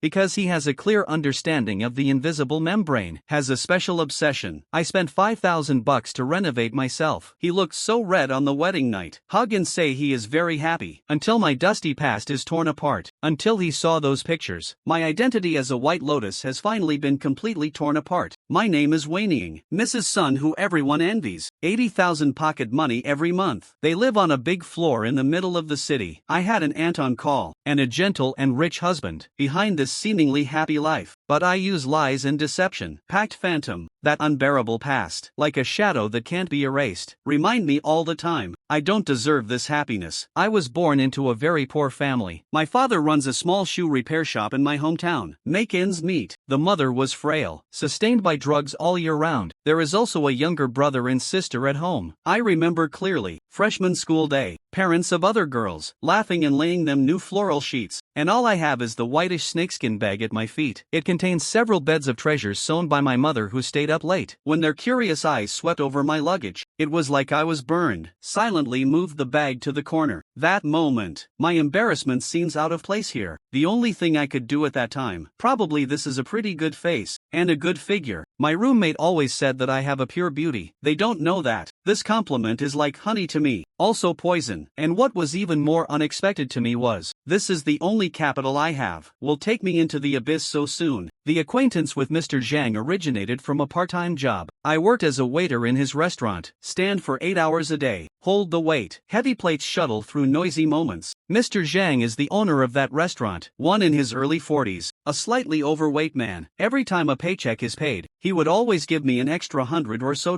Because he has a clear understanding of the invisible membrane. Has a special obsession. I spent $5,000 to renovate myself. He looked so red on the wedding night. Hug and say he is very happy. Until my dusty past is torn apart. Until he saw those pictures. My identity as a White Lotus has finally been completely torn apart. My name is Wayne, Mrs. Sun who everyone envies. 80,000 pocket money every month. They live on a big floor in the middle of the city. I had an aunt on call, and a gentle and rich husband, behind this seemingly happy life. But I use lies and deception. Packed phantom, that unbearable past, like a shadow that can't be erased, remind me all the time. I don't deserve this happiness. I was born into a very poor family. My father runs a small shoe repair shop in my hometown. Make ends meet. The mother was frail, sustained by drugs all year round. There is also a younger brother and sister at home. I remember clearly, freshman school day, parents of other girls, laughing and laying them new floral sheets, and all I have is the whitish snakeskin bag at my feet. It contains several beds of treasures sewn by my mother who stayed up late. When their curious eyes swept over my luggage, it was like I was burned. Silently moved the bag to the corner. That moment, my embarrassment seems out of place here. The only thing I could do at that time, probably this is a pretty good face, and a good figure. My roommate always said that I have a pure beauty. They don't know that. This compliment is like honey to me, also poison. And what was even more unexpected to me was, this is the only capital I have, will take me into the abyss so soon. The acquaintance with Mr. Zhang originated from a part-time job. I worked as a waiter in his restaurant, stand for 8 hours a day, hold the weight, heavy plates shuttle through noisy moments. Mr. Zhang is the owner of that restaurant, one in his early 40s, a slightly overweight man. Every time a paycheck is paid, he would always give me an extra $100 or so,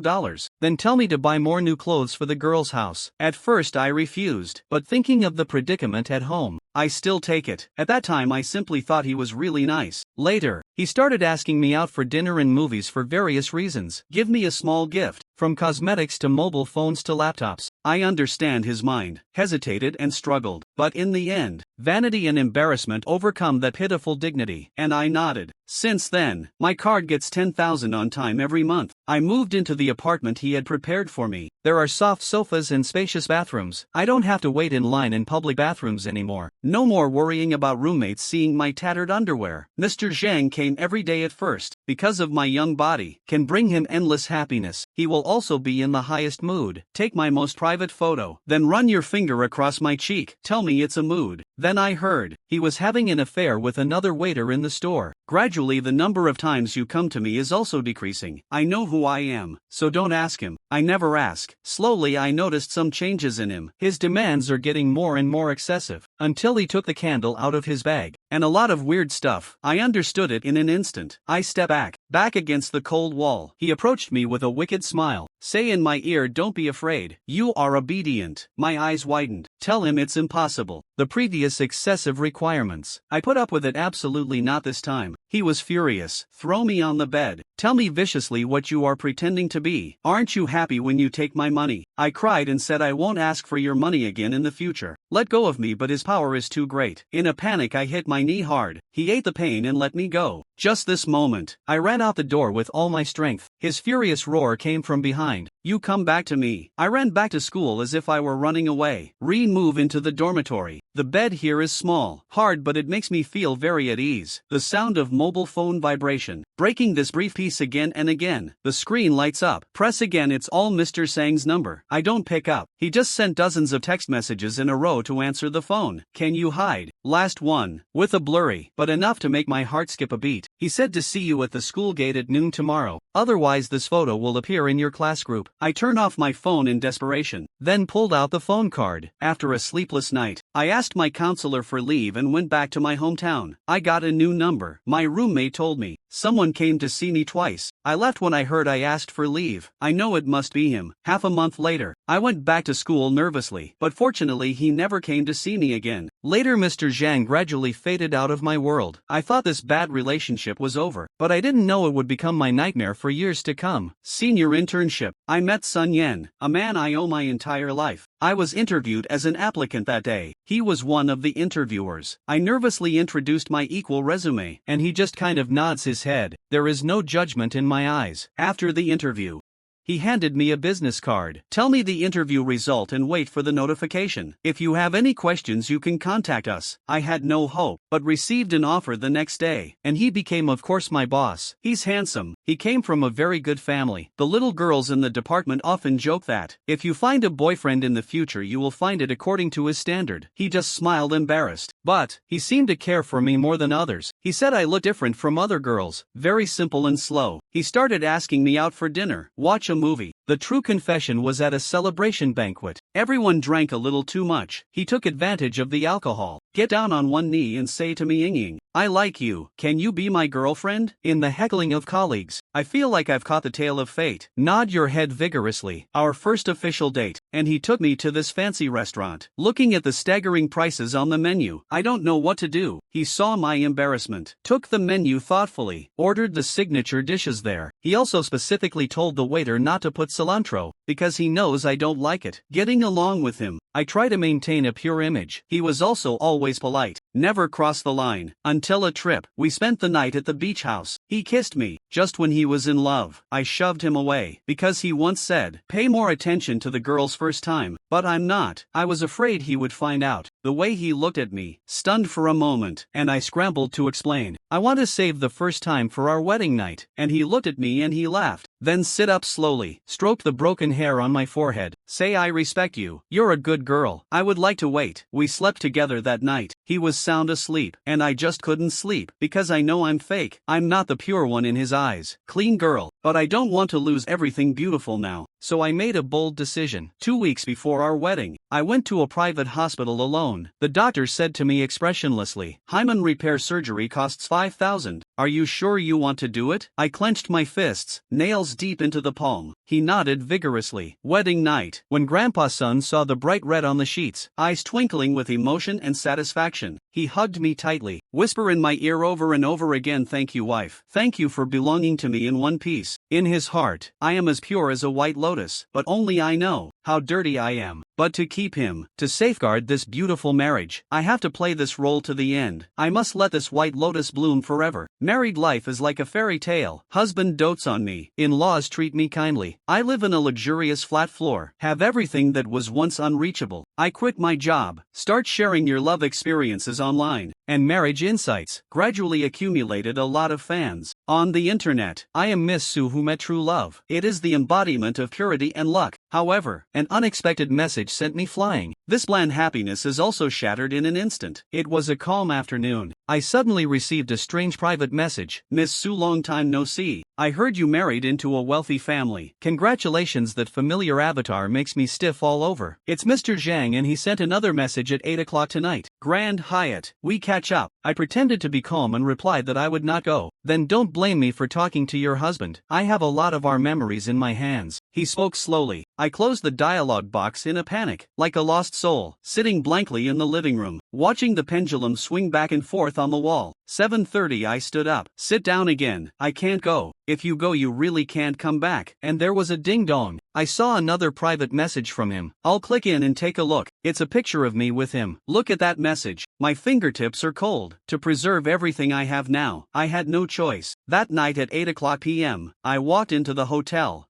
then tell me to buy more new clothes for the girl's house. At first I refused, but thinking of the predicament at home, I still take it. At that time I simply thought he was really nice. Later, he started asking me out for dinner and movies for various reasons. Give me a small gift, from cosmetics to mobile phones to laptops. I understand his mind, hesitated and struggled, but in the end, vanity and embarrassment overcome that pitiful dignity, and I nodded. Since then, my card gets 10,000 on time every month. I moved into the apartment he had prepared for me. There are soft sofas and spacious bathrooms. I don't have to wait in line in public bathrooms anymore. No more worrying about roommates seeing my tattered underwear. Mr. Zhang came every day at first, because of my young body, can bring him endless happiness. He will also be in the highest mood. Take my most private photo, then run your finger across my cheek. Tell me it's a mood. Then I heard, he was having an affair with another waiter in the store. Gradually the number of times you come to me is also decreasing. I know who I am, so don't ask him. I never ask. Slowly I noticed some changes in him. His demands are getting more and more excessive, until he took the candle out of his bag, and a lot of weird stuff. I understood it in an instant. I stepped back against the cold wall. He approached me with a wicked smile. Say in my ear, don't be afraid. You are obedient. My eyes widened. Tell him it's impossible. The previous excessive requirements. I put up with it. Absolutely not this time. He was furious. Throw me on the bed. Tell me viciously what you are pretending to be. Aren't you happy when you take my money? I cried and said I won't ask for your money again in the future. Let go of me, but his power is too great. In a panic I hit my knee hard. He ate the pain and let me go. Just this moment, I ran out the door with all my strength. His furious roar came from behind. You come back to me. I ran back to school as if I were running away. Move into the dormitory. The bed here is small, hard, but it makes me feel very at ease. The sound of mobile phone vibration. Breaking this brief peace again and again. The screen lights up. Press again. It's all Mr. Sang's number. I don't pick up. He just sent dozens of text messages in a row to answer the phone. Can you hide? Last one. With a blurry, but enough to make my heart skip a beat. He said to see you at the school gate at noon tomorrow. Otherwise this photo will appear in your class group. I turned off my phone in desperation, then pulled out the phone card. After a sleepless night, I asked my counselor for leave and went back to my hometown. I got a new number. My roommate told me someone came to see me twice. I left when I heard I asked for leave. I know it must be him. Half a month later, I went back to school nervously, but fortunately he never came to see me again. Later Mr. Zhang gradually faded out of my world. I thought this bad relationship was over, but I didn't know it would become my nightmare for years to come. Senior internship. I met Sun Yan, a man I owe my entire life. I was interviewed as an applicant that day. He was one of the interviewers. I nervously introduced my equal resume, and he just kind of nods his head. There is no judgment in my eyes. After the interview, He handed me a business card. Tell me the interview result and wait for the notification. If you have any questions you can contact us. I had no hope, but received an offer the next day, and he became of course my boss. He's handsome. He came from a very good family. The little girls in the department often joke that, if you find a boyfriend in the future you will find it according to his standard. He just smiled embarrassed. But, he seemed to care for me more than others. He said I looked different from other girls, very simple and slow. He started asking me out for dinner, watch a movie. The true confession was at a celebration banquet. Everyone drank a little too much. He took advantage of the alcohol. Get down on one knee and say to me, Ying, I like you. Can you be my girlfriend? In the heckling of colleagues. I feel like I've caught the tail of fate. Nod your head vigorously. Our first official date. And he took me to this fancy restaurant. Looking at the staggering prices on the menu, I don't know what to do. He saw my embarrassment. Took the menu thoughtfully. Ordered the signature dishes there. He also specifically told the waiter not to put cilantro, because he knows I don't like it. Getting along with him, I try to maintain a pure image. He was also always polite. Never crossed the line. Until a trip, we spent the night at the beach house. He kissed me, just when he was in love. I shoved him away, because he once said, pay more attention to the girl's first time. But I'm not. I was afraid he would find out. The way he looked at me, stunned for a moment, and I scrambled to explain. I want to save the first time for our wedding night. And he looked at me and he laughed. Then sit up slowly, stroke the broken hair on my forehead, say I respect you, you're a good girl, I would like to wait. We slept together that night. He was sound asleep, and I just couldn't sleep, because I know I'm fake. I'm not the pure one in his eyes. Clean girl, but I don't want to lose everything beautiful now. So I made a bold decision. 2 weeks before our wedding, I went to a private hospital alone. The doctor said to me expressionlessly, hymen repair surgery costs 5,000. Are you sure you want to do it? I clenched my fists, nails deep into the palm. He nodded vigorously. Wedding night. When Grandpa's son saw the bright red on the sheets, eyes twinkling with emotion and satisfaction, he hugged me tightly, whisper in my ear over and over again, thank you wife. Thank you for belonging to me in one piece. In his heart, I am as pure as a white lotus, but only I know how dirty I am. But to keep him, to safeguard this beautiful marriage, I have to play this role to the end. I must let this white lotus bloom forever. Married life is like a fairy tale. Husband dotes on me. In-laws treat me kindly. I live in a luxurious flat floor. Have everything that was once unreachable. I quit my job. Start sharing your love experiences online. And marriage insights. Gradually accumulated a lot of fans. On the internet, I am Miss Sue who met true love. It is the embodiment of purity and luck. However, an unexpected message sent me flying. This bland happiness is also shattered in an instant. It was a calm afternoon. I suddenly received a strange private message. Miss Sue, long time no see. I heard you married into a wealthy family. Congratulations. That familiar avatar makes me stiff all over. It's Mr. Zhang, and he sent another message at 8 o'clock tonight. Grand Hyatt. We catch up. I pretended to be calm and replied that I would not go. Then don't blame me for talking to your husband. I have a lot of our memories in my hands. He spoke slowly. I closed the dialogue box in a panic, like a lost soul, sitting blankly in the living room, watching the pendulum swing back and forth on the wall. 7:30. I stood up. Sit down again. I can't go. If you go you really can't come back. And there was a ding-dong. I saw another private message from him. I'll click in and take a look. It's a picture of me with him. Look at that message. My fingertips are cold. To preserve everything I have now, I had no choice. That night at 8 o'clock p.m., I walked into the hotel.